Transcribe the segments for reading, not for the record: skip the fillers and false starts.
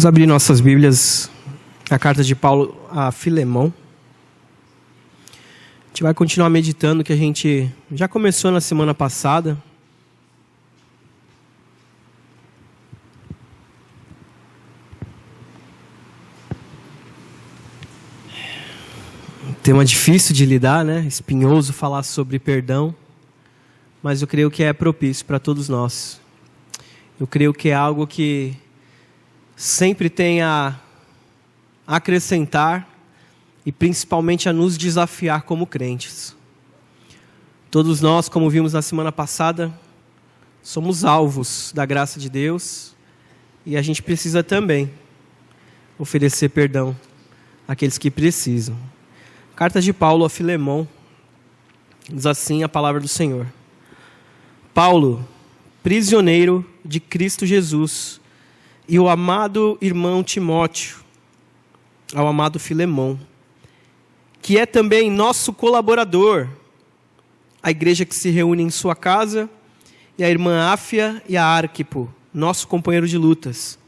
Vamos abrir nossas Bíblias, a carta de Paulo a Filemão. A gente vai continuar meditando o que a gente já começou na semana passada. Tema difícil de lidar, né? Espinhoso falar sobre perdão, mas eu creio que é propício para todos nós. Eu creio que é algo que sempre tem a acrescentar e principalmente a nos desafiar como crentes. Todos nós, como vimos na semana passada, somos alvos da graça de Deus e a gente precisa também oferecer perdão àqueles que precisam. Carta de Paulo a Filemão, diz assim a palavra do Senhor. Paulo, prisioneiro de Cristo Jesus, e o amado irmão Timóteo, ao amado Filemão, que é também nosso colaborador, a igreja que se reúne em sua casa, e a irmã Áfia e a Arquipo, nosso companheiro de lutas.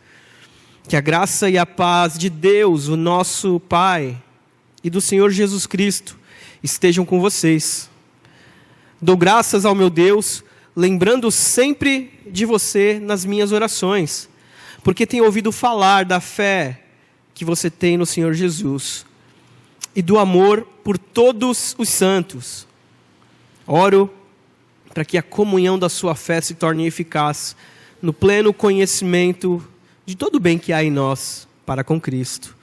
Que a graça e a paz de Deus, o nosso Pai, e do Senhor Jesus Cristo estejam com vocês. Dou graças ao meu Deus, lembrando sempre de você nas minhas orações, porque tenho ouvido falar da fé que você tem no Senhor Jesus e do amor por todos os santos. Oro para que a comunhão da sua fé se torne eficaz no pleno conhecimento de todo o bem que há em nós para com Cristo.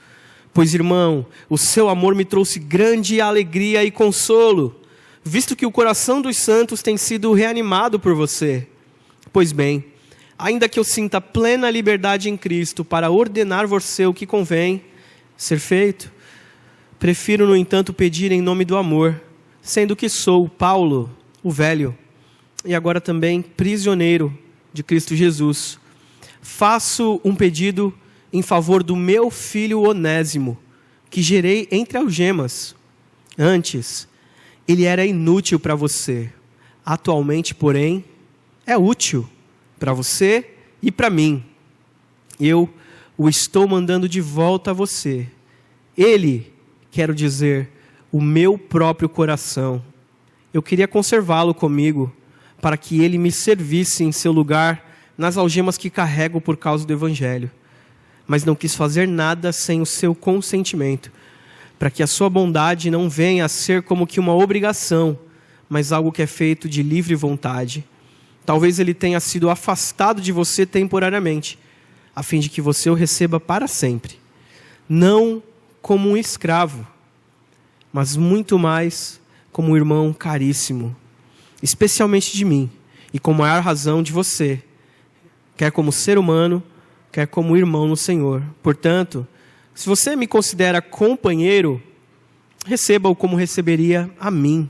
Pois, irmão, o seu amor me trouxe grande alegria e consolo, visto que o coração dos santos tem sido reanimado por você. Pois bem, ainda que eu sinta plena liberdade em Cristo para ordenar você o que convém ser feito, prefiro, no entanto, pedir em nome do amor, sendo que sou Paulo, o velho, e agora também prisioneiro de Cristo Jesus. Faço um pedido em favor do meu filho Onésimo, que gerei entre algemas. Antes, ele era inútil para você. Atualmente, porém, é útil para você e para mim. Eu o estou mandando de volta a você. Ele, quero dizer, o meu próprio coração. Eu queria conservá-lo comigo, para que ele me servisse em seu lugar nas algemas que carrego por causa do Evangelho. Mas não quis fazer nada sem o seu consentimento, para que a sua bondade não venha a ser como que uma obrigação, mas algo que é feito de livre vontade. Talvez ele tenha sido afastado de você temporariamente, a fim de que você o receba para sempre. Não como um escravo, mas muito mais como um irmão caríssimo, especialmente de mim, e com maior razão de você, quer como ser humano, quer como irmão no Senhor. Portanto, se você me considera companheiro, receba-o como receberia a mim.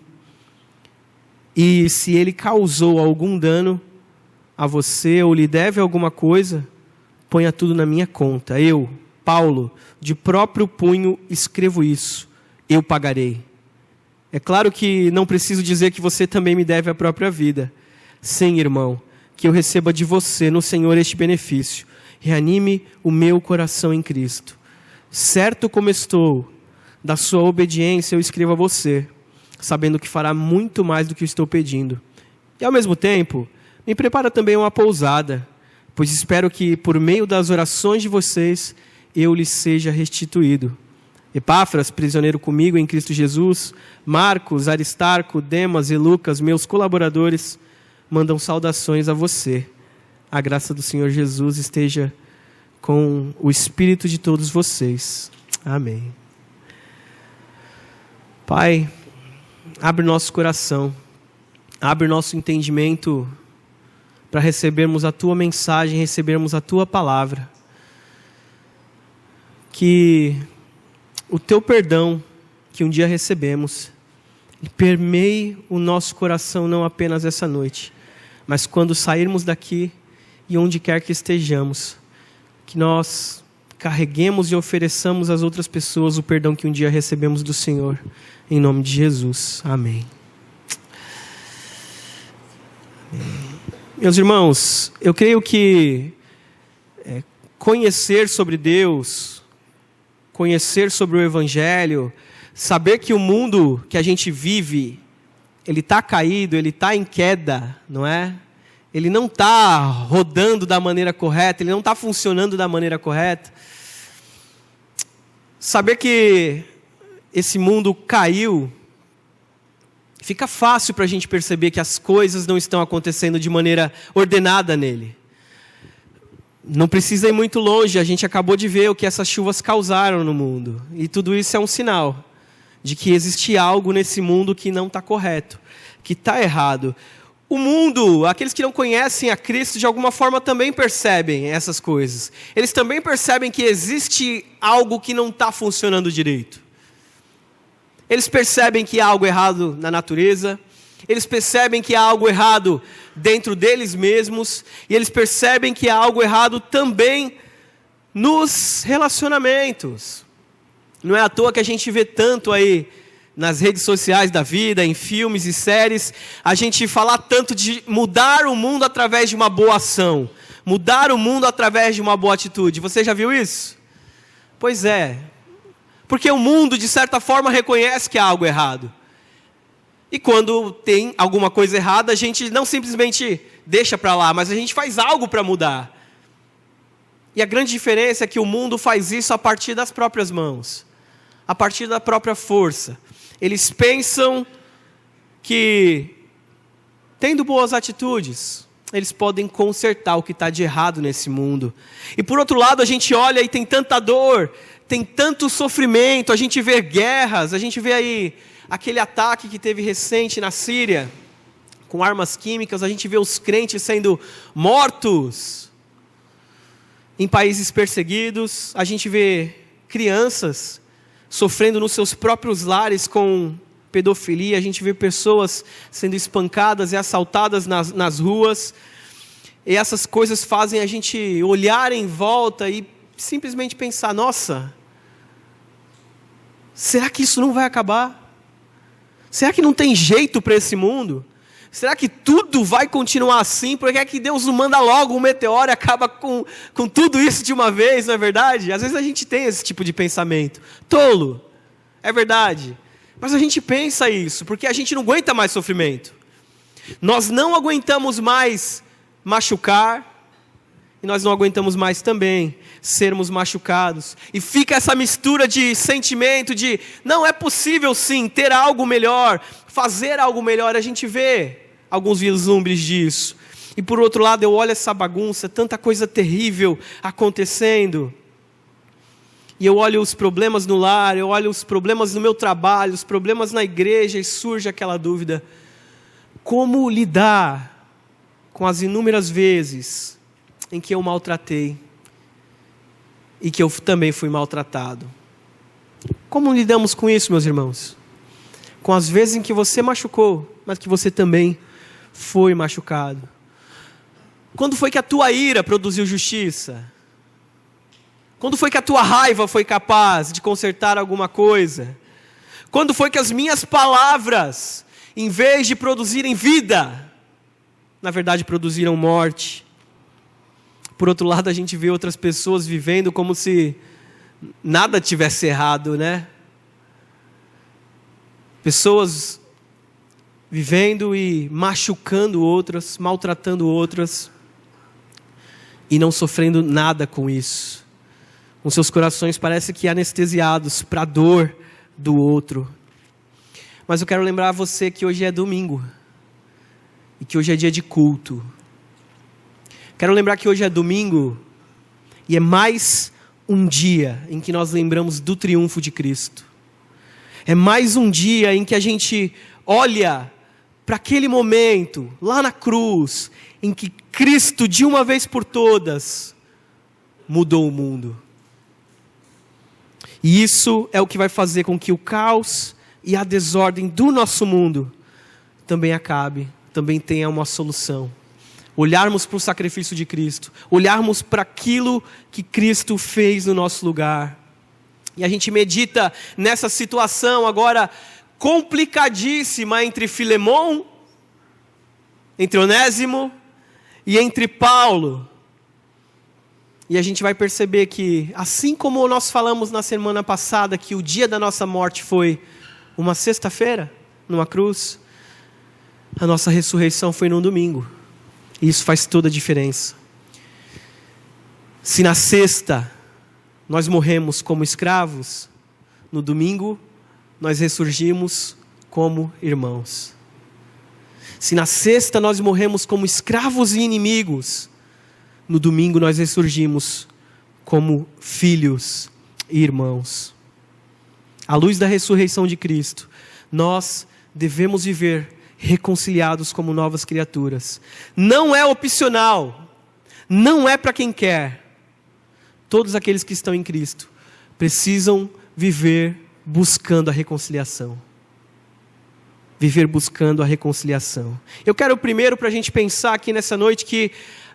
E se ele causou algum dano a você ou lhe deve alguma coisa, ponha tudo na minha conta. Eu, Paulo, de próprio punho escrevo isso. Eu pagarei. É claro que não preciso dizer que você também me deve a própria vida. Sim, irmão, que eu receba de você no Senhor este benefício. Reanime o meu coração em Cristo. Certo como estou da sua obediência, eu escrevo a você, sabendo que fará muito mais do que eu estou pedindo. E ao mesmo tempo, me prepara também uma pousada, pois espero que por meio das orações de vocês, eu lhes seja restituído. Epáfras, prisioneiro comigo em Cristo Jesus, Marcos, Aristarco, Demas e Lucas, meus colaboradores, mandam saudações a você. A graça do Senhor Jesus esteja com o espírito de todos vocês. Amém. Pai, abre nosso coração, abre nosso entendimento para recebermos a Tua mensagem, recebermos a Tua palavra. Que o Teu perdão, que um dia recebemos, permeie o nosso coração não apenas essa noite, mas quando sairmos daqui, e onde quer que estejamos, que nós carreguemos e ofereçamos às outras pessoas o perdão que um dia recebemos do Senhor, em nome de Jesus. Amém. Amém. Meus irmãos, eu creio que conhecer sobre Deus, conhecer sobre o Evangelho, saber que o mundo que a gente vive, ele está caído, ele está em queda, não é? Ele não está rodando da maneira correta, ele não está funcionando da maneira correta. Saber que esse mundo caiu, fica fácil para a gente perceber que as coisas não estão acontecendo de maneira ordenada nele. Não precisa ir muito longe, a gente acabou de ver o que essas chuvas causaram no mundo. E tudo isso é um sinal de que existe algo nesse mundo que não está correto, que está errado. O mundo, aqueles que não conhecem a Cristo, de alguma forma também percebem essas coisas. Eles também percebem que existe algo que não está funcionando direito. Eles percebem que há algo errado na natureza, eles percebem que há algo errado dentro deles mesmos, e eles percebem que há algo errado também nos relacionamentos. Não é à toa que a gente vê tanto aí nas redes sociais da vida, em filmes e séries, a gente falar tanto de mudar o mundo através de uma boa ação, mudar o mundo através de uma boa atitude. Você já viu isso? Pois é, porque o mundo de certa forma reconhece que há algo errado. E quando tem alguma coisa errada, a gente não simplesmente deixa para lá, mas a gente faz algo para mudar. E a grande diferença é que o mundo faz isso a partir das próprias mãos, a partir da própria força. Eles pensam que, tendo boas atitudes, eles podem consertar o que está de errado nesse mundo. E por outro lado, a gente olha e tem tanta dor, tem tanto sofrimento, a gente vê guerras, a gente vê aí aquele ataque que teve recente na Síria, com armas químicas, a gente vê os crentes sendo mortos em países perseguidos, a gente vê crianças sofrendo nos seus próprios lares com pedofilia, a gente vê pessoas sendo espancadas e assaltadas nas ruas, e essas coisas fazem a gente olhar em volta e simplesmente pensar, nossa, será que isso não vai acabar? Será que não tem jeito para esse mundo? Será que tudo vai continuar assim? Por que é que Deus não manda logo um meteoro e acaba com tudo isso de uma vez, não é verdade? Às vezes a gente tem esse tipo de pensamento. Tolo, é verdade. Mas a gente pensa isso, porque a gente não aguenta mais sofrimento. Nós não aguentamos mais machucar, e nós não aguentamos mais também sermos machucados. E fica essa mistura de sentimento de, não é possível sim ter algo melhor, fazer algo melhor. A gente vê alguns vislumbres disso. E por outro lado eu olho essa bagunça, tanta coisa terrível acontecendo. E eu olho os problemas no lar, eu olho os problemas no meu trabalho, os problemas na igreja, e surge aquela dúvida: como lidar com as inúmeras vezes em que eu maltratei e que eu também fui maltratado? Como lidamos com isso, meus irmãos? Com as vezes em que você machucou, mas que você também foi machucado. Quando foi que a tua ira produziu justiça? Quando foi que a tua raiva foi capaz de consertar alguma coisa? Quando foi que as minhas palavras, em vez de produzirem vida, na verdade produziram morte? Por outro lado, a gente vê outras pessoas vivendo como se nada tivesse errado, né? Pessoas vivendo e machucando outras, maltratando outras, e não sofrendo nada com isso. Com seus corações parece que anestesiados para a dor do outro. Mas eu quero lembrar a você que hoje é domingo, e que hoje é dia de culto. Quero lembrar que hoje é domingo, e é mais um dia em que nós lembramos do triunfo de Cristo. É mais um dia em que a gente olha para aquele momento, lá na cruz, em que Cristo, de uma vez por todas, mudou o mundo. E isso é o que vai fazer com que o caos e a desordem do nosso mundo também acabe, também tenha uma solução. Olharmos para o sacrifício de Cristo, olharmos para aquilo que Cristo fez no nosso lugar. E a gente medita nessa situação agora complicadíssima entre Filemão, entre Onésimo e entre Paulo. E a gente vai perceber que, assim como nós falamos na semana passada, que o dia da nossa morte foi uma sexta-feira, numa cruz, a nossa ressurreição foi num domingo. E isso faz toda a diferença. Se na sexta nós morremos como escravos, no domingo nós ressurgimos como irmãos. Se na sexta nós morremos como escravos e inimigos, no domingo nós ressurgimos como filhos e irmãos. À luz da ressurreição de Cristo, nós devemos viver reconciliados como novas criaturas. Não é opcional, não é para quem quer. Todos aqueles que estão em Cristo precisam viver buscando a reconciliação. Viver buscando a reconciliação. Eu quero primeiro, para a gente pensar aqui nessa noite, que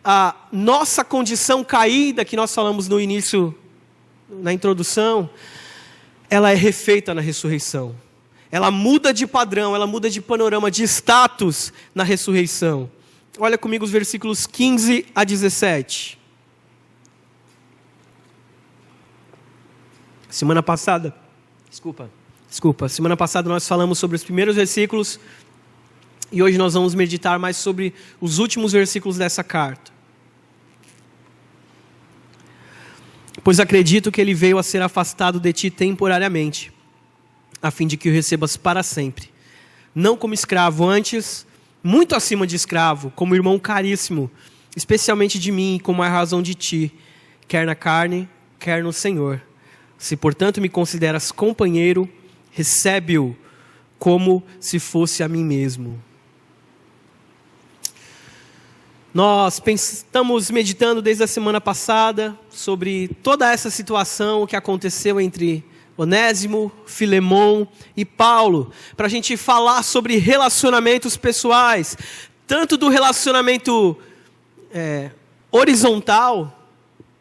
a nossa condição caída, que nós falamos no início, na introdução, ela é refeita na ressurreição. Ela muda de padrão, ela muda de panorama, de status na ressurreição. Olha comigo os versículos 15 a 17. Semana passada nós falamos sobre os primeiros versículos e hoje nós vamos meditar mais sobre os últimos versículos dessa carta. Pois acredito que ele veio a ser afastado de ti temporariamente, a fim de que o recebas para sempre, não como escravo, antes, muito acima de escravo, como irmão caríssimo, especialmente de mim, como a razão de ti, quer na carne, quer no Senhor. Se, portanto, me consideras companheiro, recebe-o como se fosse a mim mesmo. Nós estamos meditando desde a semana passada sobre toda essa situação que aconteceu entre Onésimo, Filemon e Paulo, para a gente falar sobre relacionamentos pessoais, tanto do relacionamento horizontal,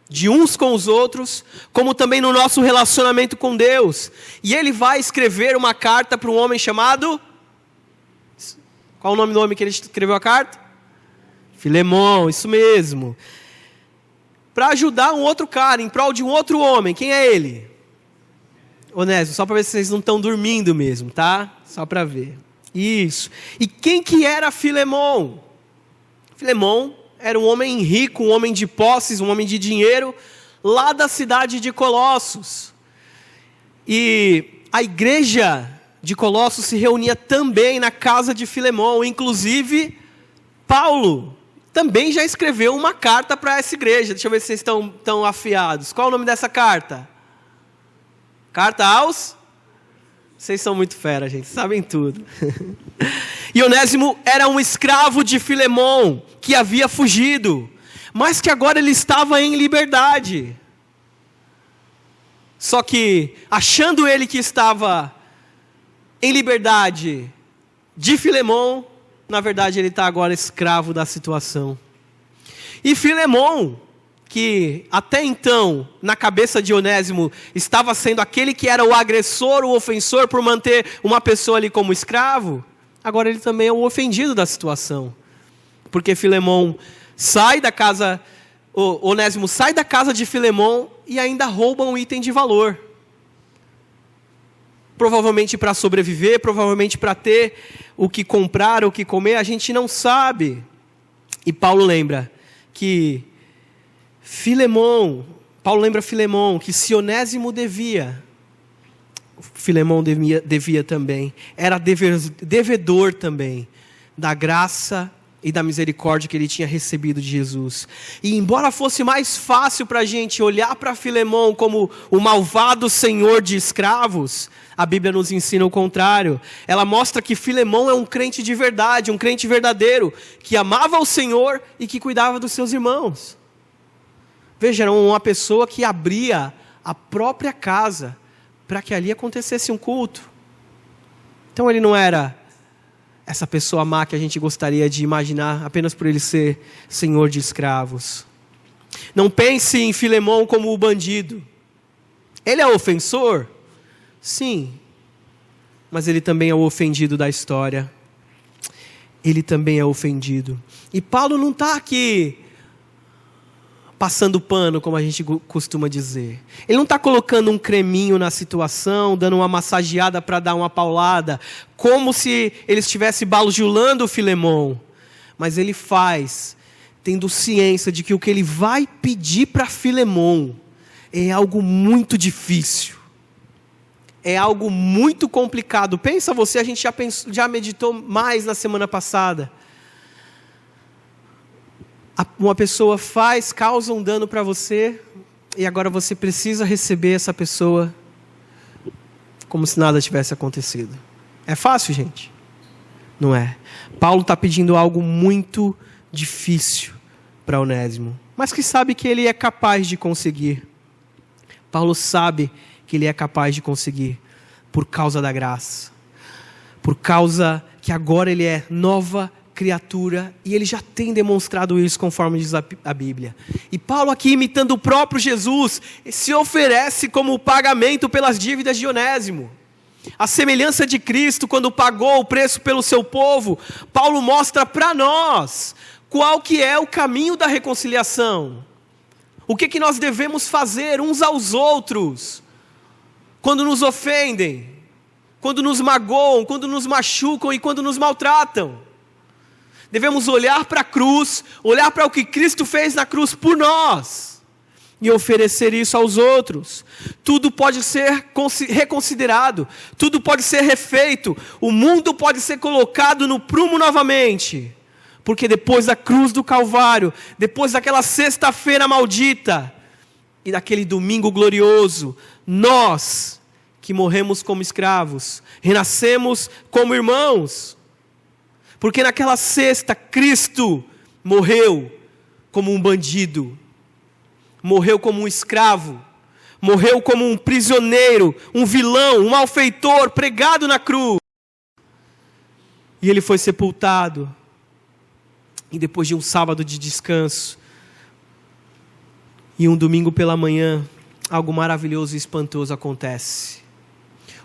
de uns com os outros, como também no nosso relacionamento com Deus. E ele vai escrever uma carta para um homem chamado... Qual o nome do homem que ele escreveu a carta? Filemon, isso mesmo. Para ajudar um outro cara, em prol de um outro homem. Quem é ele? Onésimo, só para ver se vocês não estão dormindo mesmo, tá? Só para ver. Isso. E quem que era Filemon? Filemon era um homem rico, um homem de posses, um homem de dinheiro, lá da cidade de Colossos. E a igreja de Colossos se reunia também na casa de Filemon. Inclusive, Paulo também já escreveu uma carta para essa igreja. Deixa eu ver se vocês estão afiados. Qual é o nome dessa carta? Carta aos... Vocês são muito fera, gente, sabem tudo. E Onésimo era um escravo de Filemon, que havia fugido, mas que agora ele estava em liberdade. Só que, achando ele que estava em liberdade de Filemon, na verdade ele está agora escravo da situação. E Filemon, que até então, na cabeça de Onésimo, estava sendo aquele que era o agressor, o ofensor, por manter uma pessoa ali como escravo, agora ele também é o ofendido da situação. Porque Filemon sai da casa, Onésimo sai da casa de Filemon e ainda rouba um item de valor. Provavelmente para sobreviver, provavelmente para ter o que comprar, o que comer, a gente não sabe. E Paulo lembra que Paulo lembra Filemon que se Onésimo devia, Filemon devia também, era devedor também da graça e da misericórdia que ele tinha recebido de Jesus. E embora fosse mais fácil para a gente olhar para Filemon como o malvado senhor de escravos, a Bíblia nos ensina o contrário. Ela mostra que Filemon é um crente de verdade, um crente verdadeiro, que amava o Senhor e que cuidava dos seus irmãos. Veja, era uma pessoa que abria a própria casa para que ali acontecesse um culto. Então ele não era essa pessoa má que a gente gostaria de imaginar apenas por ele ser senhor de escravos. Não pense em Filemon como o bandido. Ele é ofensor? Sim. Mas ele também é o ofendido da história. Ele também é ofendido. E Paulo não está aqui passando pano, como a gente costuma dizer. Ele não está colocando um creminho na situação, dando uma massageada para dar uma paulada, como se ele estivesse bajulando o Filemão. Mas ele faz, tendo ciência de que o que ele vai pedir para Filemão é algo muito difícil. É algo muito complicado. Pensa você, a gente já meditou mais na semana passada. Uma pessoa causa um dano para você, e agora você precisa receber essa pessoa como se nada tivesse acontecido. É fácil, gente? Não é. Paulo está pedindo algo muito difícil para Onésimo, mas que sabe que ele é capaz de conseguir. Paulo sabe que ele é capaz de conseguir, por causa da graça. Por causa que agora ele é nova criatura, e ele já tem demonstrado isso conforme diz a Bíblia. E Paulo aqui, imitando o próprio Jesus, se oferece como pagamento pelas dívidas de Onésimo. A semelhança de Cristo, quando pagou o preço pelo seu povo, Paulo mostra para nós qual que é o caminho da reconciliação. O que nós devemos fazer uns aos outros quando nos ofendem, quando nos magoam, quando nos machucam e quando nos maltratam. Devemos olhar para a cruz, olhar para o que Cristo fez na cruz por nós e oferecer isso aos outros. Tudo pode ser reconsiderado, tudo pode ser refeito, o mundo pode ser colocado no prumo novamente, porque depois da cruz do Calvário, depois daquela sexta-feira maldita e daquele domingo glorioso, nós que morremos como escravos, renascemos como irmãos. Porque naquela sexta, Cristo morreu como um bandido, morreu como um escravo, morreu como um prisioneiro, um vilão, um malfeitor, pregado na cruz. E ele foi sepultado. E depois de um sábado de descanso, e um domingo pela manhã, algo maravilhoso e espantoso acontece.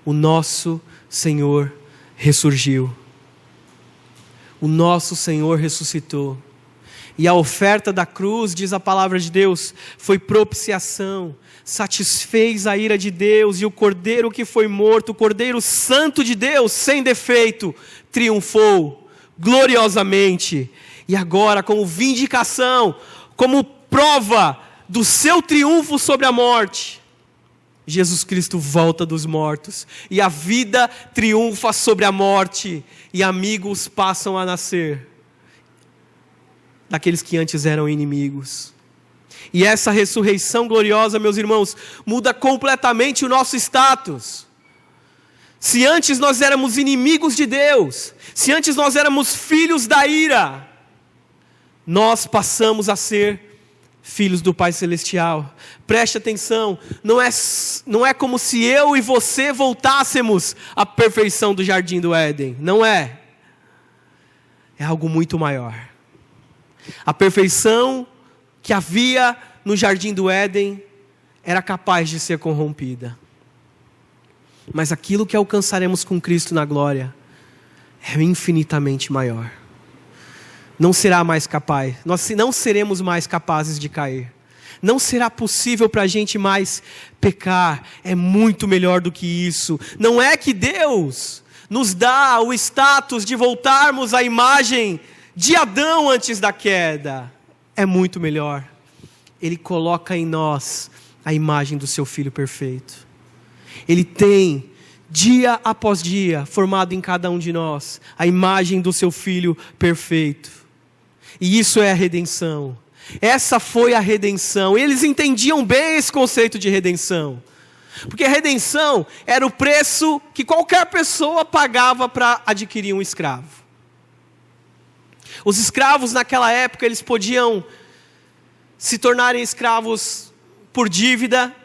O nosso Senhor ressurgiu. O nosso Senhor ressuscitou. E a oferta da cruz, diz a palavra de Deus, foi propiciação, satisfez a ira de Deus, e o Cordeiro que foi morto, o Cordeiro Santo de Deus, sem defeito, triunfou gloriosamente. E agora, como vindicação, como prova do seu triunfo sobre a morte, Jesus Cristo volta dos mortos, e a vida triunfa sobre a morte, e amigos passam a nascer, daqueles que antes eram inimigos. E essa ressurreição gloriosa, meus irmãos, muda completamente o nosso status. Se antes nós éramos inimigos de Deus, se antes nós éramos filhos da ira, nós passamos a ser filhos do Pai Celestial. Preste atenção, não é como se eu e você voltássemos à perfeição do Jardim do Éden. Não é. É algo muito maior. A perfeição que havia no Jardim do Éden era capaz de ser corrompida. Mas aquilo que alcançaremos com Cristo na glória é infinitamente maior. Não será mais capaz, nós não seremos mais capazes de cair. Não será possível para a gente mais pecar. É muito melhor do que isso. Não é que Deus nos dá o status de voltarmos à imagem de Adão antes da queda. É muito melhor. Ele coloca em nós a imagem do seu Filho perfeito. Ele tem, dia após dia, formado em cada um de nós, a imagem do seu Filho perfeito. E isso é a redenção. Essa foi a redenção. E eles entendiam bem esse conceito de redenção. Porque a redenção era o preço que qualquer pessoa pagava para adquirir um escravo. Os escravos naquela época, eles podiam se tornarem escravos por dívida.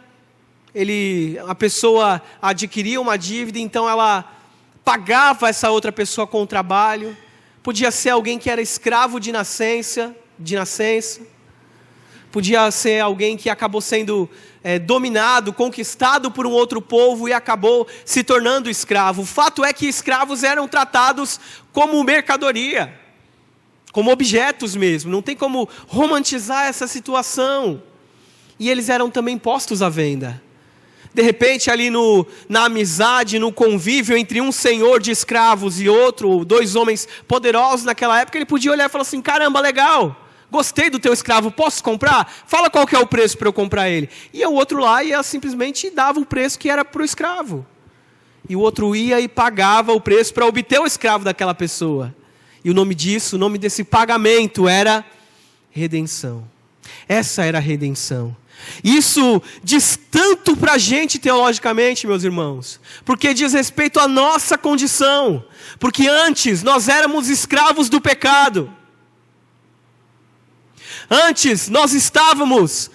A pessoa adquiria uma dívida, então ela pagava essa outra pessoa com o trabalho. Podia ser alguém que era escravo de nascença. Podia ser alguém que acabou sendo dominado, conquistado por um outro povo e acabou se tornando escravo. O fato é que escravos eram tratados como mercadoria, como objetos mesmo. Não tem como romantizar essa situação. e eles eram também postos à venda. De repente, ali na amizade, no convívio entre um senhor de escravos e outro, 2 homens poderosos naquela época, ele podia olhar e falar assim: caramba, legal, gostei do teu escravo, posso comprar? Fala qual que é o preço para eu comprar ele. E o outro lá ia simplesmente dava o preço que era para o escravo. E o outro ia e pagava o preço para obter o escravo daquela pessoa. E o nome desse pagamento era redenção. Essa era a redenção. Isso diz tanto para a gente teologicamente, meus irmãos, porque diz respeito à nossa condição, porque antes nós éramos escravos do pecado, antes nós estávamos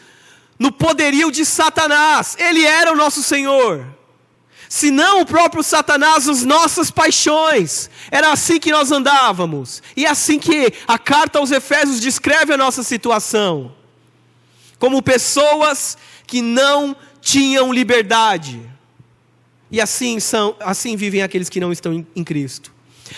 no poderio de Satanás, ele era o nosso Senhor, se não o próprio Satanás, as nossas paixões, era assim que nós andávamos, e é assim que a carta aos Efésios descreve a nossa situação, como pessoas que não tinham liberdade. E assim vivem aqueles que não estão em Cristo.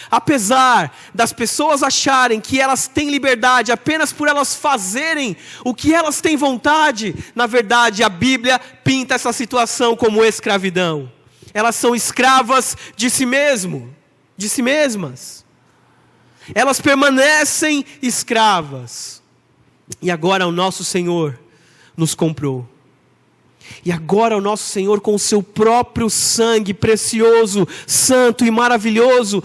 Apesar das pessoas acharem que elas têm liberdade apenas por elas fazerem o que elas têm vontade, na verdade a Bíblia pinta essa situação como escravidão. Elas são escravas de si mesmas. Elas permanecem escravas. E agora o nosso Senhor nos comprou. E agora o nosso Senhor, com o seu próprio sangue precioso, santo e maravilhoso,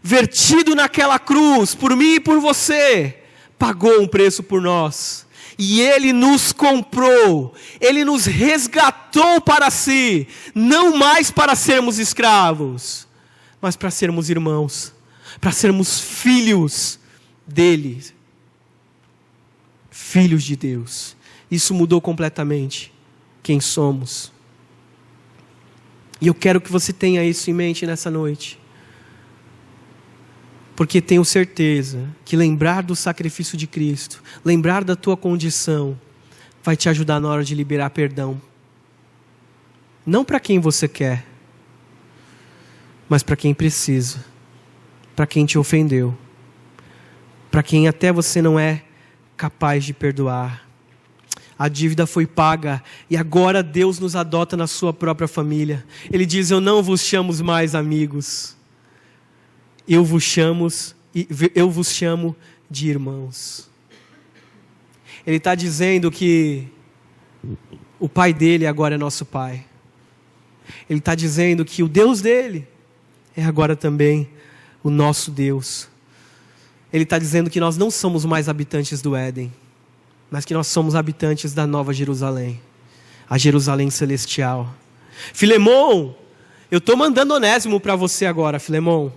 vertido naquela cruz, por mim e por você, pagou um preço por nós. E Ele nos comprou, Ele nos resgatou para si, não mais para sermos escravos, mas para sermos irmãos, para sermos filhos dEle, filhos de Deus. Isso mudou completamente quem somos. E eu quero que você tenha isso em mente nessa noite. Porque tenho certeza que lembrar do sacrifício de Cristo, lembrar da tua condição, vai te ajudar na hora de liberar perdão. Não para quem você quer, mas para quem precisa, para quem te ofendeu, para quem até você não é capaz de perdoar. A dívida foi paga e agora Deus nos adota na sua própria família. Ele diz: eu não vos chamo mais amigos, eu vos chamo de irmãos. Ele está dizendo que o pai dele agora é nosso pai. Ele está dizendo que o Deus dele é agora também o nosso Deus. Ele está dizendo que nós não somos mais habitantes do Éden, mas que nós somos habitantes da Nova Jerusalém, a Jerusalém celestial. Filemon, eu estou mandando Onésimo para você agora, Filemon.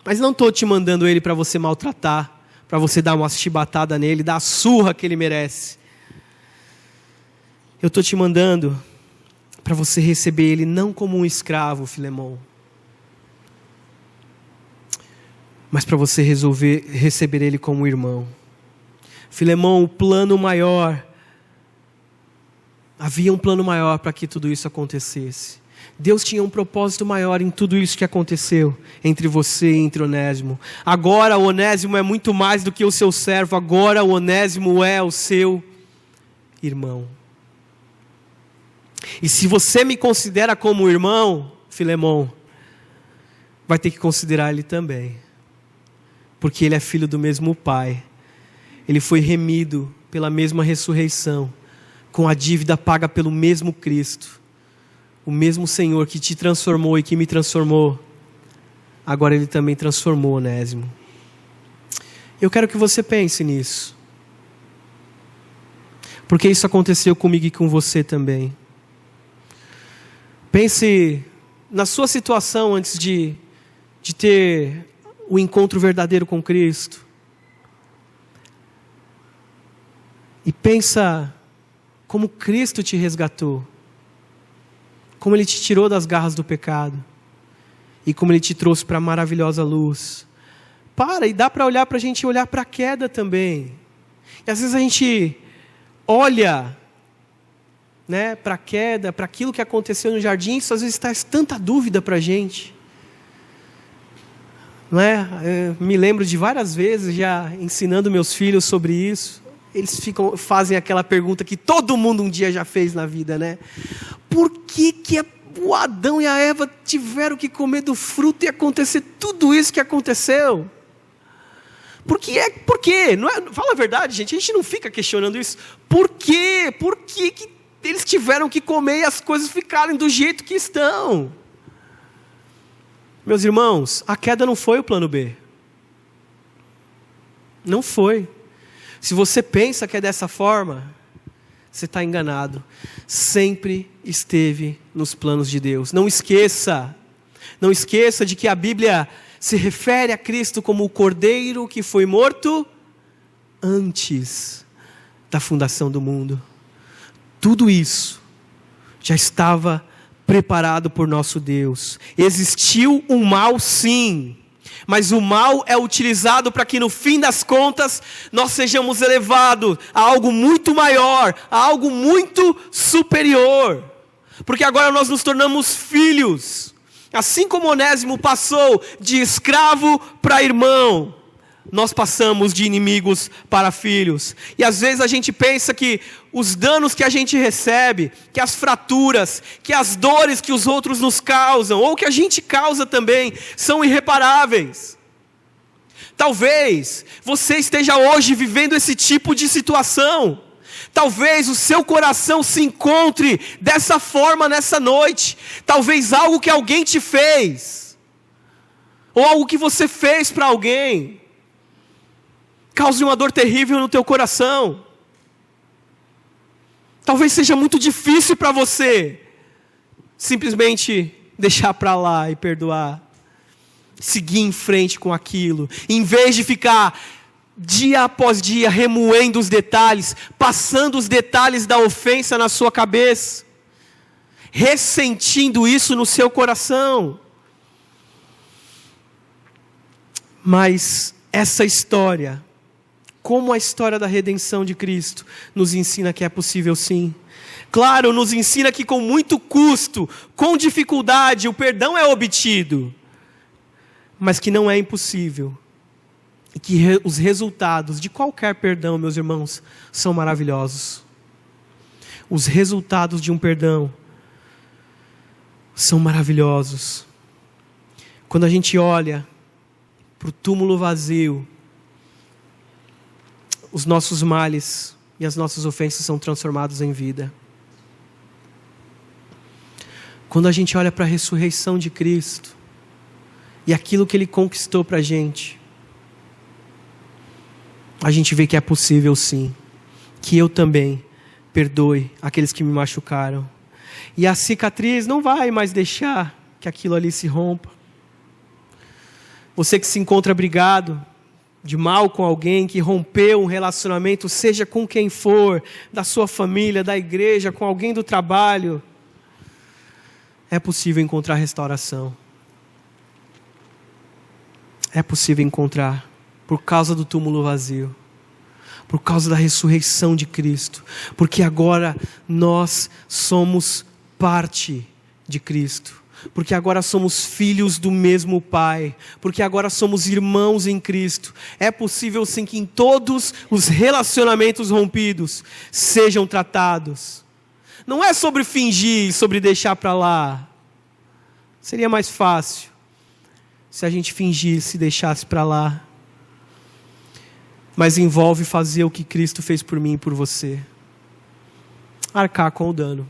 Mas não estou te mandando ele para você maltratar, para você dar uma chibatada nele, dar a surra que ele merece. Eu estou te mandando para você receber ele não como um escravo, Filemon, mas para você receber ele como um irmão. Filemon, o plano maior, havia um plano maior para que tudo isso acontecesse. Deus tinha um propósito maior em tudo isso que aconteceu entre você e entre Onésimo. Agora o Onésimo é muito mais do que o seu servo, agora o Onésimo é o seu irmão. E se você me considera como irmão, Filemon, vai ter que considerar ele também, porque ele é filho do mesmo pai. Ele foi remido pela mesma ressurreição, com a dívida paga pelo mesmo Cristo. O mesmo Senhor que te transformou e que me transformou, agora Ele também transformou Onésimo. Eu quero que você pense nisso, porque isso aconteceu comigo e com você também. Pense na sua situação antes de ter o encontro verdadeiro com Cristo. E pensa como Cristo te resgatou, como Ele te tirou das garras do pecado, e como Ele te trouxe para a maravilhosa luz. E dá para olhar para a gente olhar para a queda também. E às vezes a gente olha, né, para a queda, para aquilo que aconteceu no jardim, isso às vezes traz tanta dúvida para a gente. Não é? Eu me lembro de várias vezes já ensinando meus filhos sobre isso. eles fazem aquela pergunta que todo mundo um dia já fez na vida, né? Por que o Adão e a Eva tiveram que comer do fruto e acontecer tudo isso que aconteceu? Por quê? Não é, fala a verdade, gente, a gente não fica questionando isso. Por quê? Por que eles tiveram que comer e as coisas ficarem do jeito que estão? Meus irmãos, a queda não foi o plano B. Não foi. Se você pensa que é dessa forma, você está enganado. Sempre esteve nos planos de Deus. Não esqueça de que a Bíblia se refere a Cristo como o Cordeiro que foi morto antes da fundação do mundo. Tudo isso já estava preparado por nosso Deus. Existiu um mal, sim, mas o mal é utilizado para que no fim das contas nós sejamos elevados a algo muito maior, a algo muito superior, porque agora nós nos tornamos filhos, assim como Onésimo passou de escravo para irmão, nós passamos de inimigos para filhos. E às vezes a gente pensa que os danos que a gente recebe, que as fraturas, que as dores que os outros nos causam, ou que a gente causa também, são irreparáveis. Talvez você esteja hoje vivendo esse tipo de situação. Talvez o seu coração se encontre dessa forma nessa noite. Talvez algo que alguém te fez, ou algo que você fez para alguém, cause uma dor terrível no teu coração. Talvez seja muito difícil para você simplesmente deixar para lá e perdoar, seguir em frente com aquilo, em vez de ficar dia após dia remoendo os detalhes, passando os detalhes da ofensa na sua cabeça, ressentindo isso no seu coração. Mas essa história, como a história da redenção de Cristo, nos ensina que é possível sim. Claro, nos ensina que com muito custo, com dificuldade, o perdão é obtido, mas que não é impossível. E que os resultados de qualquer perdão, meus irmãos, são maravilhosos. Os resultados de um perdão são maravilhosos. Quando a gente olha para o túmulo vazio, os nossos males e as nossas ofensas são transformados em vida. Quando a gente olha para a ressurreição de Cristo e aquilo que Ele conquistou para a gente vê que é possível sim, que eu também perdoe aqueles que me machucaram. E a cicatriz não vai mais deixar que aquilo ali se rompa. Você que se encontra brigado de mal com alguém, que rompeu um relacionamento, seja com quem for, da sua família, da igreja, com alguém do trabalho, é possível encontrar restauração. É possível encontrar, por causa do túmulo vazio, por causa da ressurreição de Cristo, porque agora nós somos parte de Cristo, porque agora somos filhos do mesmo Pai, porque agora somos irmãos em Cristo. É possível sim que em todos os relacionamentos rompidos sejam tratados. Não é sobre fingir, sobre deixar para lá. Seria mais fácil se a gente fingisse e deixasse para lá. Mas envolve fazer o que Cristo fez por mim e por você. Arcar com o dano.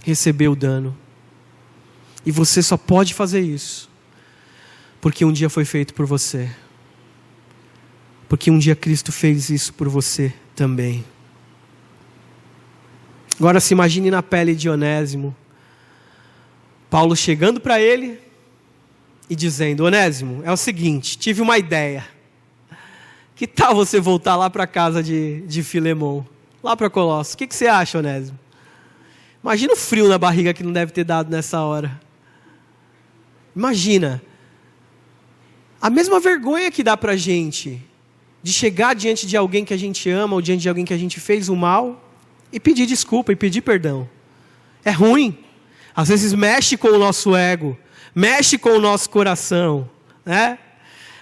Receber o dano. E você só pode fazer isso porque um dia foi feito por você. Porque um dia Cristo fez isso por você também. Agora se imagine na pele de Onésimo. Paulo chegando para ele e dizendo: Onésimo, é o seguinte, tive uma ideia. Que tal você voltar lá para a casa de Filemon? Lá para Colossos. O que você acha, Onésimo? Imagina o frio na barriga que não deve ter dado nessa hora. Imagina. A mesma vergonha que dá para a gente de chegar diante de alguém que a gente ama ou diante de alguém que a gente fez o mal e pedir desculpa e pedir perdão. É ruim. Às vezes mexe com o nosso ego, mexe com o nosso coração, né?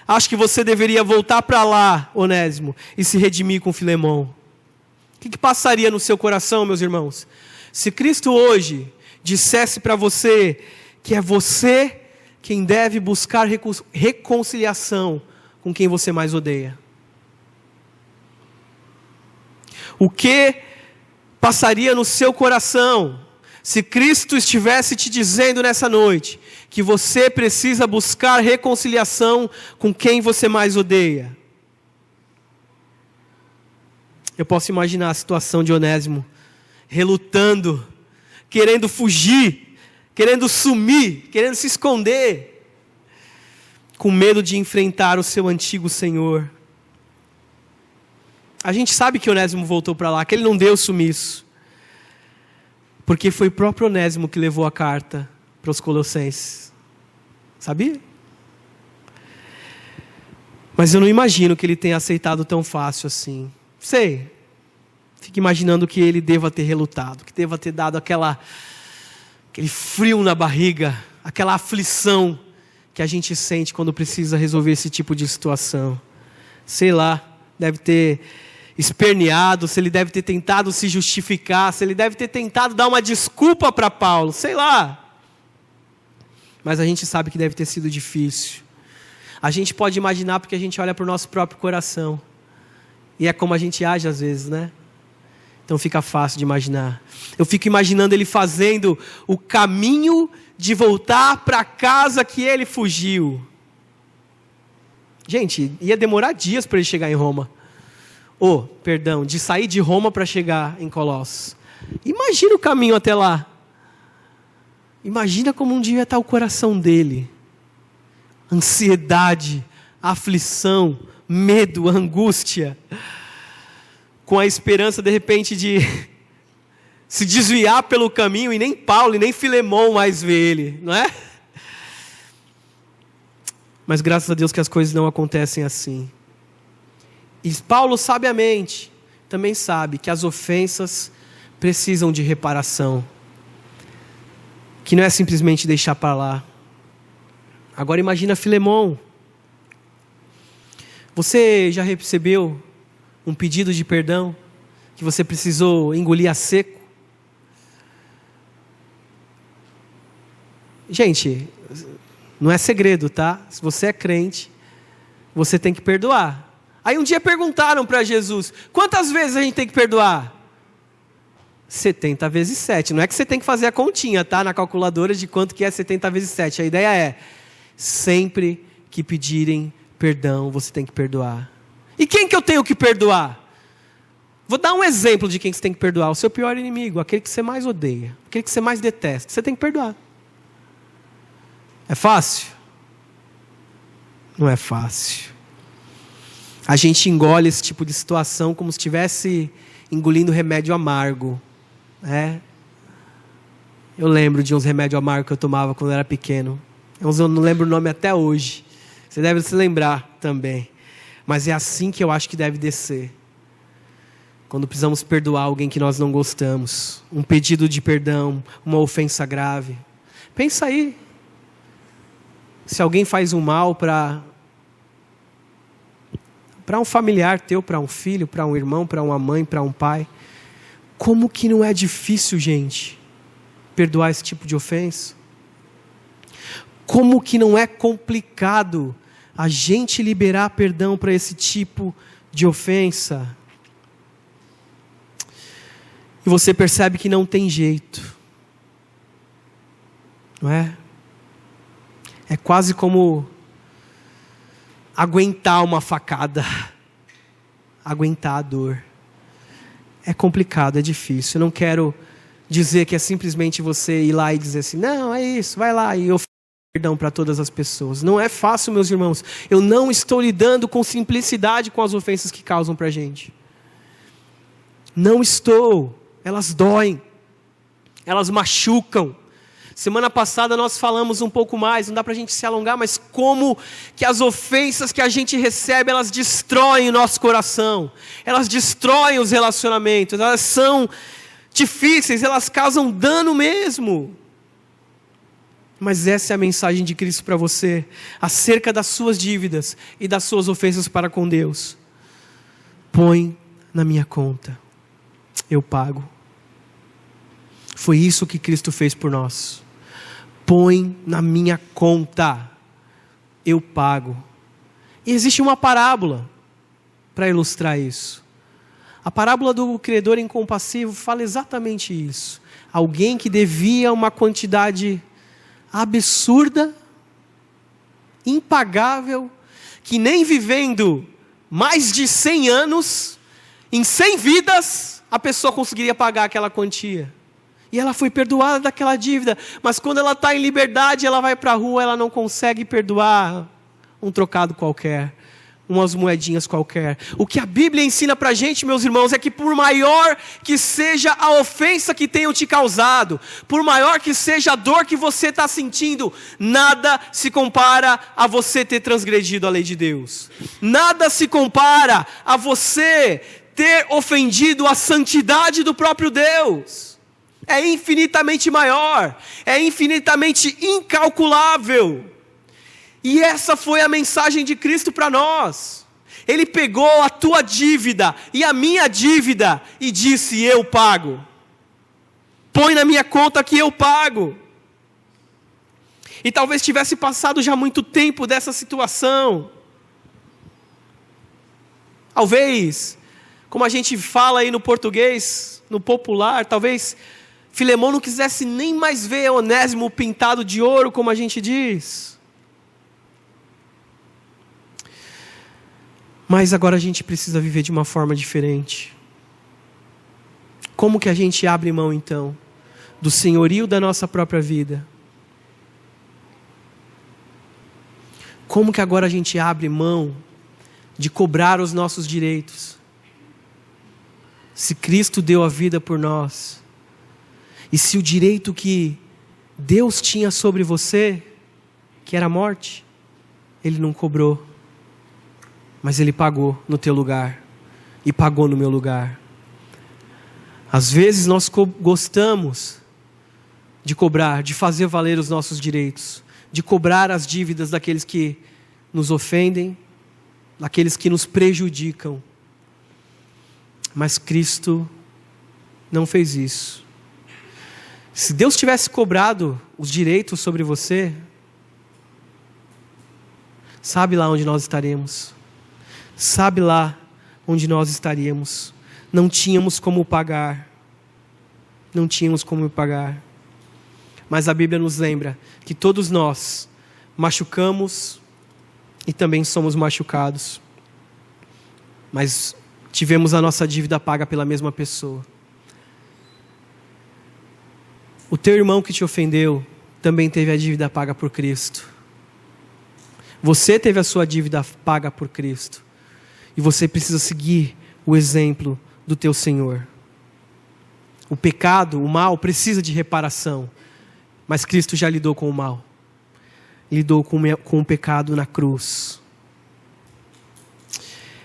Acho que você deveria voltar para lá, Onésimo, e se redimir com Filemão. O que passaria no seu coração, meus irmãos? Se Cristo hoje dissesse para você que é você quem deve buscar reconciliação com quem você mais odeia. O que passaria no seu coração se Cristo estivesse te dizendo nessa noite que você precisa buscar reconciliação com quem você mais odeia? Eu posso imaginar a situação de Onésimo relutando, querendo fugir, querendo sumir, querendo se esconder, com medo de enfrentar o seu antigo senhor. A gente sabe que Onésimo voltou para lá, que ele não deu sumiço, porque foi o próprio Onésimo que levou a carta para os Colossenses. Sabia? Mas eu não imagino que ele tenha aceitado tão fácil assim. Sei. Fico imaginando que ele deva ter relutado, que deva ter dado aquele frio na barriga, aquela aflição que a gente sente quando precisa resolver esse tipo de situação. Sei lá, deve ter esperneado, se ele deve ter tentado se justificar, se ele deve ter tentado dar uma desculpa para Paulo, sei lá. Mas a gente sabe que deve ter sido difícil. A gente pode imaginar porque a gente olha para o nosso próprio coração. E é como a gente age às vezes, né? Então fica fácil de imaginar. Eu fico imaginando ele fazendo o caminho de voltar para a casa que ele fugiu. Gente, ia demorar dias para ele chegar em Roma. De sair de Roma para chegar em Colossos. Imagina o caminho até lá. Imagina como um dia está o coração dele. Ansiedade, aflição, medo, angústia. Com a esperança de repente de se desviar pelo caminho e nem Paulo e nem Filemão mais vê ele, não é? Mas graças a Deus que as coisas não acontecem assim. E Paulo sabiamente também sabe que as ofensas precisam de reparação. Que não é simplesmente deixar para lá. Agora imagina Filemão. Você já recebeu um pedido de perdão que você precisou engolir a seco? Gente, não é segredo, tá? Se você é crente, você tem que perdoar. Aí um dia perguntaram para Jesus, quantas vezes a gente tem que perdoar? 70 vezes 7. Não é que você tem que fazer a continha, tá? Na calculadora de quanto que é 70 vezes 7. A ideia é, sempre que pedirem perdão, você tem que perdoar. E quem que eu tenho que perdoar? Vou dar um exemplo de quem você tem que perdoar. O seu pior inimigo, aquele que você mais odeia, aquele que você mais detesta. Você tem que perdoar. É fácil? Não é fácil. A gente engole esse tipo de situação como se estivesse engolindo remédio amargo. Eu lembro de uns remédios amargos que eu tomava quando eu era pequeno. Eu não lembro o nome até hoje. Você deve se lembrar também. Mas é assim que eu acho que deve descer. Quando precisamos perdoar alguém que nós não gostamos. Um pedido de perdão, uma ofensa grave. Pensa aí. Se alguém faz um mal para um familiar teu, para um filho, para um irmão, para uma mãe, para um pai. Como que não é difícil, gente, perdoar esse tipo de ofensa? Como que não é complicado a gente liberar perdão para esse tipo de ofensa? E você percebe que não tem jeito. Não é? É quase como aguentar uma facada. Aguentar a dor. É complicado, é difícil. Eu não quero dizer que é simplesmente você ir lá e dizer assim, não, é isso, vai lá e oferecer perdão para todas as pessoas. Não é fácil, meus irmãos. Eu não estou lidando com simplicidade com as ofensas que causam para a gente. Não estou. Elas doem. Elas machucam. Semana passada nós falamos um pouco mais, não dá para a gente se alongar, mas como que as ofensas que a gente recebe, elas destroem o nosso coração. Elas destroem os relacionamentos. Elas são difíceis, elas causam dano mesmo. Mas essa é a mensagem de Cristo para você, acerca das suas dívidas e das suas ofensas para com Deus. Põe na minha conta, eu pago. Foi isso que Cristo fez por nós. Põe na minha conta, eu pago. E existe uma parábola para ilustrar isso. A parábola do credor incompassivo fala exatamente isso. Alguém que devia uma quantidade absurda, impagável, que nem vivendo mais de 100 anos, em 100 vidas, a pessoa conseguiria pagar aquela quantia. E ela foi perdoada daquela dívida, mas quando ela está em liberdade, ela vai para a rua, ela não consegue perdoar um trocado qualquer, umas moedinhas qualquer. O que a Bíblia ensina para a gente, meus irmãos, é que por maior que seja a ofensa que tenham te causado, por maior que seja a dor que você está sentindo, nada se compara a você ter transgredido a lei de Deus. Nada se compara a você ter ofendido a santidade do próprio Deus. É infinitamente maior, é infinitamente incalculável. E essa foi a mensagem de Cristo para nós. Ele pegou a tua dívida e a minha dívida e disse: eu pago. Põe na minha conta que eu pago. E talvez tivesse passado já muito tempo dessa situação. Talvez, como a gente fala aí no português, no popular, talvez Filemão não quisesse nem mais ver Onésimo pintado de ouro, como a gente diz. Mas agora a gente precisa viver de uma forma diferente. Como que a gente abre mão então do senhorio da nossa própria vida? Como que agora a gente abre mão de cobrar os nossos direitos? Se Cristo deu a vida por nós, e se o direito que Deus tinha sobre você, que era a morte, Ele não cobrou, mas Ele pagou no teu lugar, e pagou no meu lugar. Às vezes nós gostamos de cobrar, de fazer valer os nossos direitos, de cobrar as dívidas daqueles que nos ofendem, daqueles que nos prejudicam. Mas Cristo não fez isso. Se Deus tivesse cobrado os direitos sobre você, sabe lá onde nós estaremos. Sabe lá onde nós estaríamos. Não tínhamos como pagar. Não tínhamos como pagar. Mas a Bíblia nos lembra que todos nós machucamos e também somos machucados. Mas tivemos a nossa dívida paga pela mesma pessoa. O teu irmão que te ofendeu também teve a dívida paga por Cristo. Você teve a sua dívida paga por Cristo. E você precisa seguir o exemplo do teu Senhor. O pecado, o mal, precisa de reparação. Mas Cristo já lidou com o mal. Lidou com o pecado na cruz.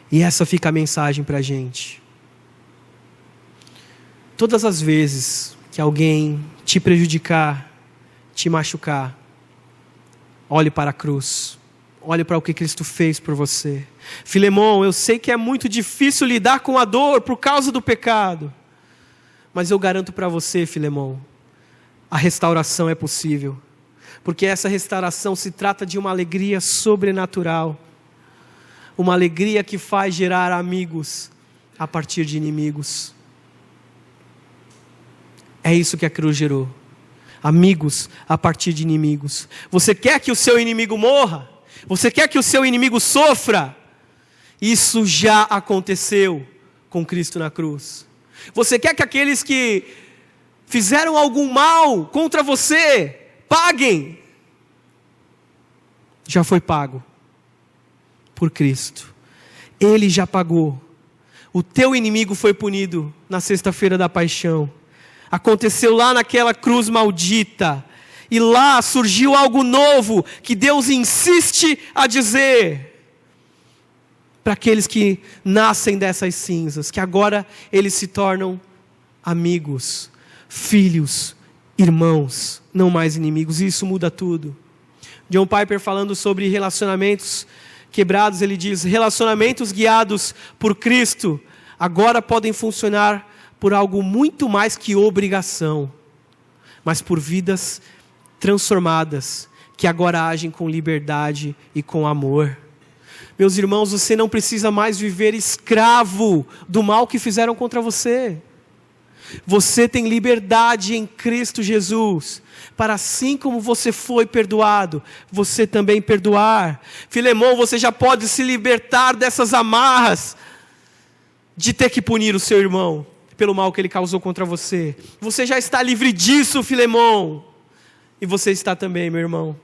E essa fica a mensagem para a gente. Todas as vezes que alguém te prejudicar, te machucar, olhe para a cruz. Olhe para o que Cristo fez por você. Filemão, eu sei que é muito difícil lidar com a dor por causa do pecado. Mas eu garanto para você, Filemão, a restauração é possível. Porque essa restauração se trata de uma alegria sobrenatural. Uma alegria que faz gerar amigos a partir de inimigos. É isso que a cruz gerou. Amigos a partir de inimigos. Você quer que o seu inimigo morra? Você quer que o seu inimigo sofra? Isso já aconteceu com Cristo na cruz. Você quer que aqueles que fizeram algum mal contra você paguem? Já foi pago por Cristo. Ele já pagou. O teu inimigo foi punido na sexta-feira da paixão. Aconteceu lá naquela cruz maldita. E lá surgiu algo novo que Deus insiste a dizer para aqueles que nascem dessas cinzas, que agora eles se tornam amigos, filhos, irmãos, não mais inimigos. E isso muda tudo. John Piper, falando sobre relacionamentos quebrados, ele diz: relacionamentos guiados por Cristo agora podem funcionar por algo muito mais que obrigação, mas por vidas transformadas, que agora agem com liberdade e com amor. Meus irmãos, você não precisa mais viver escravo do mal que fizeram contra você. Você tem liberdade em Cristo Jesus, para assim como você foi perdoado, você também perdoar. Filemão, você já pode se libertar dessas amarras de ter que punir o seu irmão pelo mal que ele causou contra você. Você já está livre disso, Filemão. E você está também, meu irmão.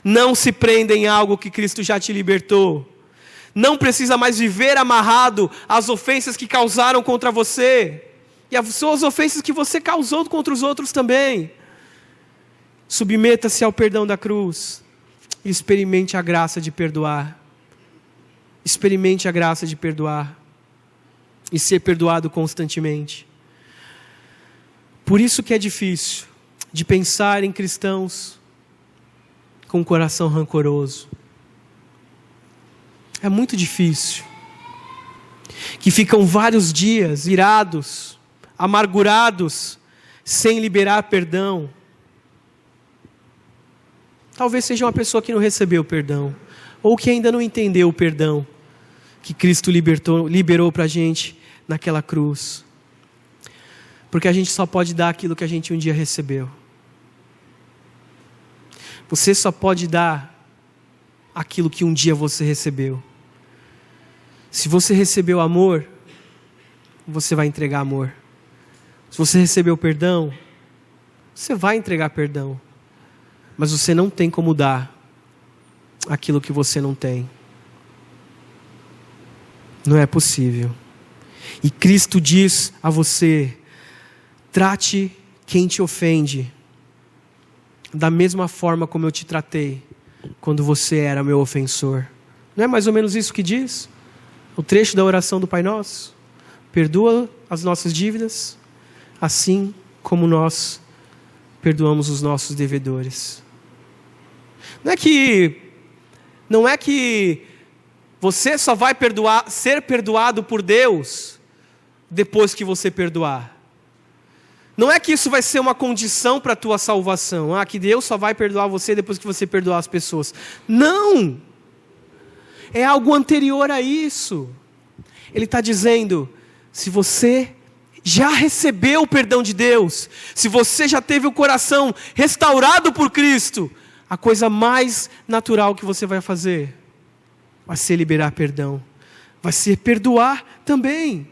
Não se prenda em algo que Cristo já te libertou. Não precisa mais viver amarrado às ofensas que causaram contra você. E as suas ofensas que você causou contra os outros também. Submeta-se ao perdão da cruz. E experimente a graça de perdoar. Experimente a graça de perdoar. E ser perdoado constantemente. Por isso que é difícil de pensar em cristãos com um coração rancoroso. É muito difícil. Que ficam vários dias irados, amargurados, sem liberar perdão. Talvez seja uma pessoa que não recebeu perdão, ou que ainda não entendeu o perdão que Cristo liberou para a gente naquela cruz. Porque a gente só pode dar aquilo que a gente um dia recebeu. Você só pode dar aquilo que um dia você recebeu. Se você recebeu amor, você vai entregar amor. Se você recebeu perdão, você vai entregar perdão. Mas você não tem como dar aquilo que você não tem. Não é possível. E Cristo diz a você: trate quem te ofende da mesma forma como eu te tratei quando você era meu ofensor. Não é mais ou menos isso que diz o trecho da oração do Pai Nosso? Perdoa as nossas dívidas, assim como nós perdoamos os nossos devedores. Não é que você só vai ser perdoado por Deus depois que você perdoar. Não é que isso vai ser uma condição para a tua salvação. Que Deus só vai perdoar você depois que você perdoar as pessoas. Não! É algo anterior a isso. Ele está dizendo: se você já recebeu o perdão de Deus, se você já teve o coração restaurado por Cristo, a coisa mais natural que você vai fazer vai ser liberar perdão. Vai ser perdoar também.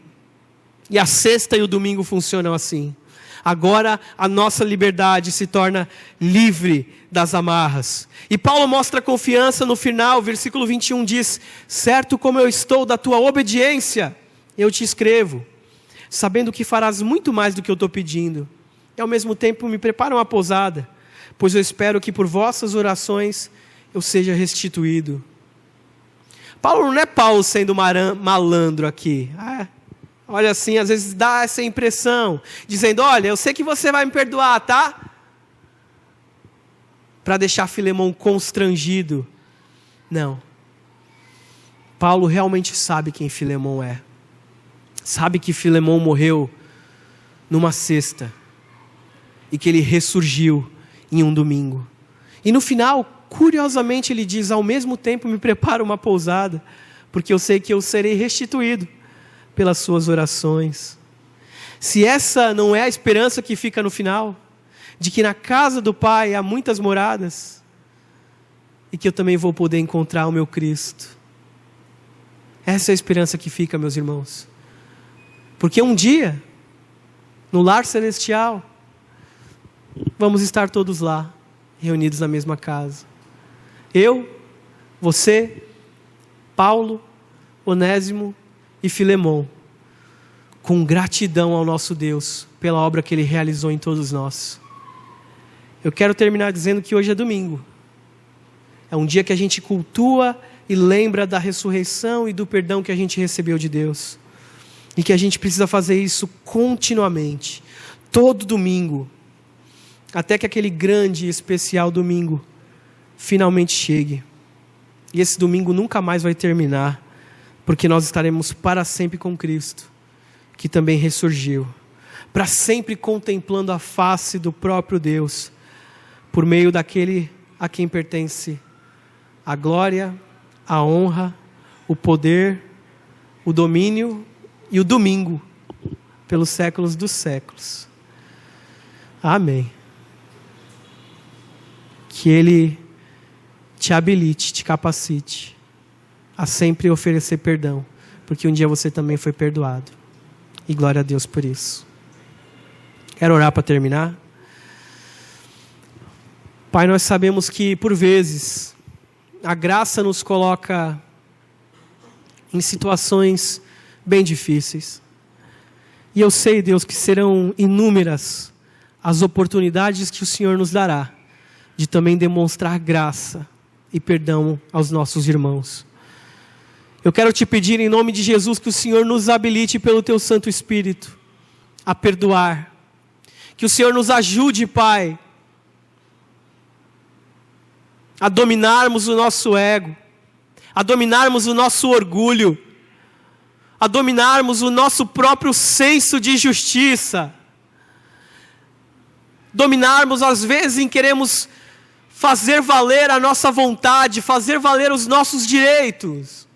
E a sexta e o domingo funcionam assim. Agora a nossa liberdade se torna livre das amarras. E Paulo mostra confiança no final, versículo 21 diz: certo como eu estou da tua obediência, eu te escrevo, sabendo que farás muito mais do que eu estou pedindo. E ao mesmo tempo me prepara uma pousada, pois eu espero que por vossas orações eu seja restituído. Paulo não é Paulo sendo malandro aqui. Olha assim, às vezes dá essa impressão, dizendo: olha, eu sei que você vai me perdoar, tá? Para deixar Filemão constrangido. Não. Paulo realmente sabe quem Filemão é. Sabe que Filemão morreu numa sexta e que ele ressurgiu em um domingo. E no final, curiosamente, ele diz: ao mesmo tempo me prepara uma pousada, porque eu sei que eu serei restituído pelas suas orações. Se essa não é a esperança que fica no final, de que na casa do Pai há muitas moradas, e que eu também vou poder encontrar o meu Cristo. Essa é a esperança que fica, meus irmãos. Porque um dia, no lar celestial, vamos estar todos lá, reunidos na mesma casa. Eu, você, Paulo, Onésimo e Filemão, com gratidão ao nosso Deus pela obra que Ele realizou em todos nós. Eu quero terminar dizendo que hoje é domingo. É um dia que a gente cultua e lembra da ressurreição e do perdão que a gente recebeu de Deus. E que a gente precisa fazer isso continuamente, todo domingo. até que aquele grande e especial domingo finalmente chegue. E esse domingo nunca mais vai terminar, porque nós estaremos para sempre com Cristo, que também ressurgiu, para sempre contemplando a face do próprio Deus, por meio daquele a quem pertence a glória, a honra, o poder, o domínio e o domingo, pelos séculos dos séculos. Amém. Que Ele te habilite, te capacite a sempre oferecer perdão, porque um dia você também foi perdoado. E glória a Deus por isso. Quero orar para terminar. Pai, nós sabemos que por vezes a graça nos coloca em situações bem difíceis. E eu sei, Deus, que serão inúmeras as oportunidades que o Senhor nos dará de também demonstrar graça e perdão aos nossos irmãos. Eu quero te pedir em nome de Jesus que o Senhor nos habilite pelo Teu Santo Espírito a perdoar. Que o Senhor nos ajude, Pai, a dominarmos o nosso ego, a dominarmos o nosso orgulho, a dominarmos o nosso próprio senso de justiça, dominarmos às vezes em queremos fazer valer a nossa vontade, fazer valer os nossos direitos,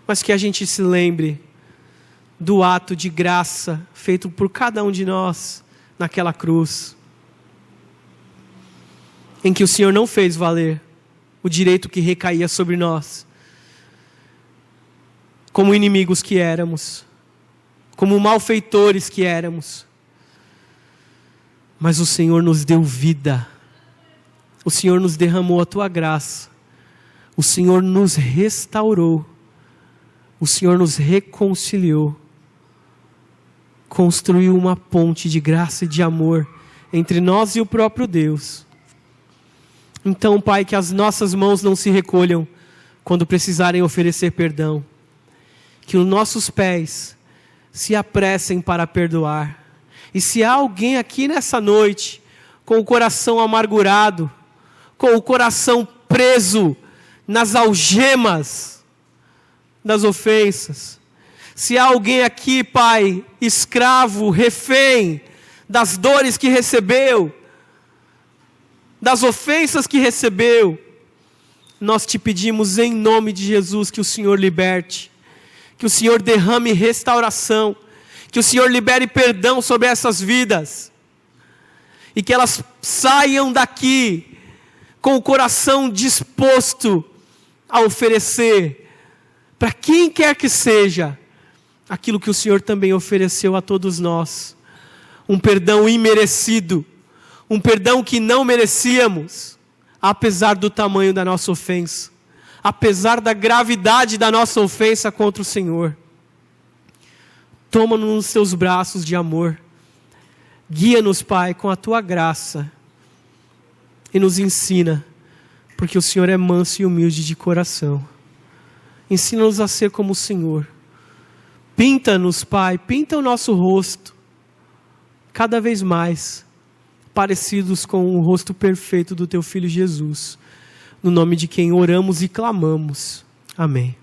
mas que a gente se lembre do ato de graça feito por cada um de nós naquela cruz, em que o Senhor não fez valer o direito que recaía sobre nós, como inimigos que éramos, como malfeitores que éramos, mas o Senhor nos deu vida, o Senhor nos derramou a Tua graça, o Senhor nos restaurou, o Senhor nos reconciliou, construiu uma ponte de graça e de amor entre nós e o próprio Deus. Então, Pai, que as nossas mãos não se recolham quando precisarem oferecer perdão, que os nossos pés se apressem para perdoar. E se há alguém aqui nessa noite com o coração amargurado, com o coração preso nas algemas das ofensas, se há alguém aqui, Pai, escravo, refém das dores que recebeu, das ofensas que recebeu, nós te pedimos em nome de Jesus que o Senhor liberte, que o Senhor derrame restauração, que o Senhor libere perdão sobre essas vidas, e que elas saiam daqui com o coração disposto a oferecer, para quem quer que seja, aquilo que o Senhor também ofereceu a todos nós, um perdão imerecido, um perdão que não merecíamos, apesar do tamanho da nossa ofensa, apesar da gravidade da nossa ofensa contra o Senhor. Toma-nos nos Teus braços de amor, guia-nos, Pai, com a Tua graça, e nos ensina, porque o Senhor é manso e humilde de coração. Ensina-nos a ser como o Senhor. Pinta-nos, Pai, pinta o nosso rosto, cada vez mais parecidos com o rosto perfeito do Teu Filho Jesus, no nome de quem oramos e clamamos. Amém.